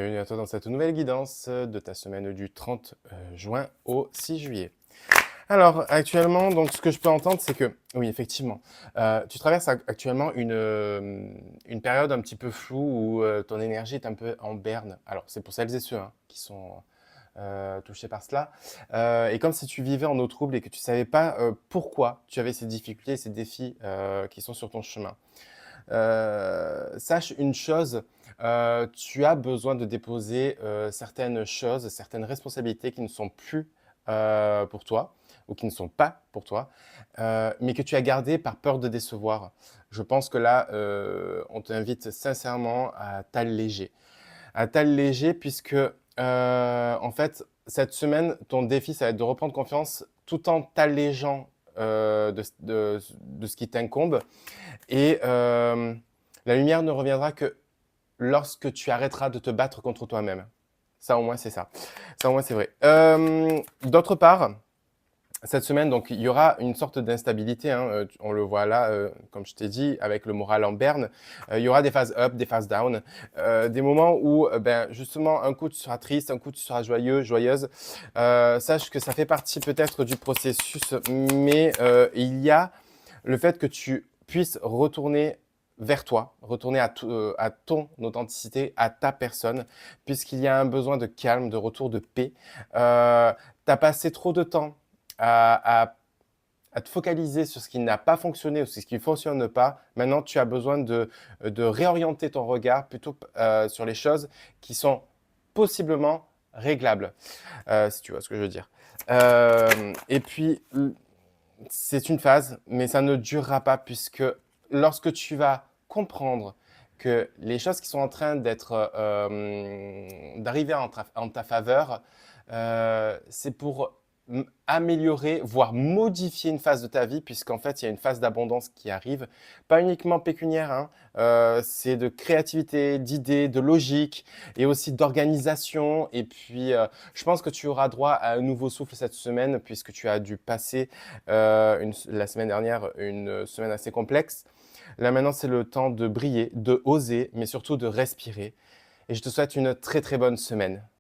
Bienvenue à toi dans cette nouvelle guidance de ta semaine du 30 juin au 6 juillet. Alors, actuellement, donc, ce que je peux entendre, c'est que, oui, effectivement, tu traverses actuellement une période un petit peu floue où ton énergie est un peu en berne. Alors, c'est pour celles et ceux hein, qui sont touchés par cela. Et comme si tu vivais en eau trouble et que tu ne savais pas pourquoi tu avais ces difficultés, ces défis qui sont sur ton chemin. Sache une chose, tu as besoin de déposer certaines choses, certaines responsabilités qui ne sont plus pour toi ou qui ne sont pas pour toi, mais que tu as gardées par peur de décevoir. Je pense que là, on t'invite sincèrement à t'alléger puisque en fait, cette semaine, ton défi, ça va être de reprendre confiance tout en t'allégeant de ce qui t'incombe. Et la lumière ne reviendra que lorsque tu arrêteras de te battre contre toi-même. Ça, au moins, c'est ça. Ça, au moins, c'est vrai. D'autre part, cette semaine, donc, il y aura une sorte d'instabilité. Hein, on le voit là, comme je t'ai dit, avec le moral en berne. Il y aura des phases up, des phases down. Des moments où, ben, justement, un coup, tu seras triste, un coup, tu seras joyeux, joyeuse. Sache que ça fait partie peut-être du processus, mais il y a le fait que tu puisses retourner vers toi, retourner à ton authenticité, à ta personne, puisqu'il y a un besoin de calme, de retour de paix. Tu as passé trop de temps à te focaliser sur ce qui n'a pas fonctionné ou sur ce qui ne fonctionne pas. Maintenant, tu as besoin de réorienter ton regard plutôt sur les choses qui sont possiblement réglables, si tu vois ce que je veux dire. Et puis, c'est une phase, mais ça ne durera pas puisque lorsque tu vas comprendre que les choses qui sont en train d'arriver en ta faveur, c'est pour améliorer, voire modifier une phase de ta vie, puisqu'en fait, il y a une phase d'abondance qui arrive, pas uniquement pécuniaire, hein, c'est de créativité, d'idées, de logique, et aussi d'organisation. Et puis, je pense que tu auras droit à un nouveau souffle cette semaine, puisque tu as dû passer la semaine dernière une semaine assez complexe. Là maintenant, c'est le temps de briller, de oser, mais surtout de respirer. Et je te souhaite une très très bonne semaine.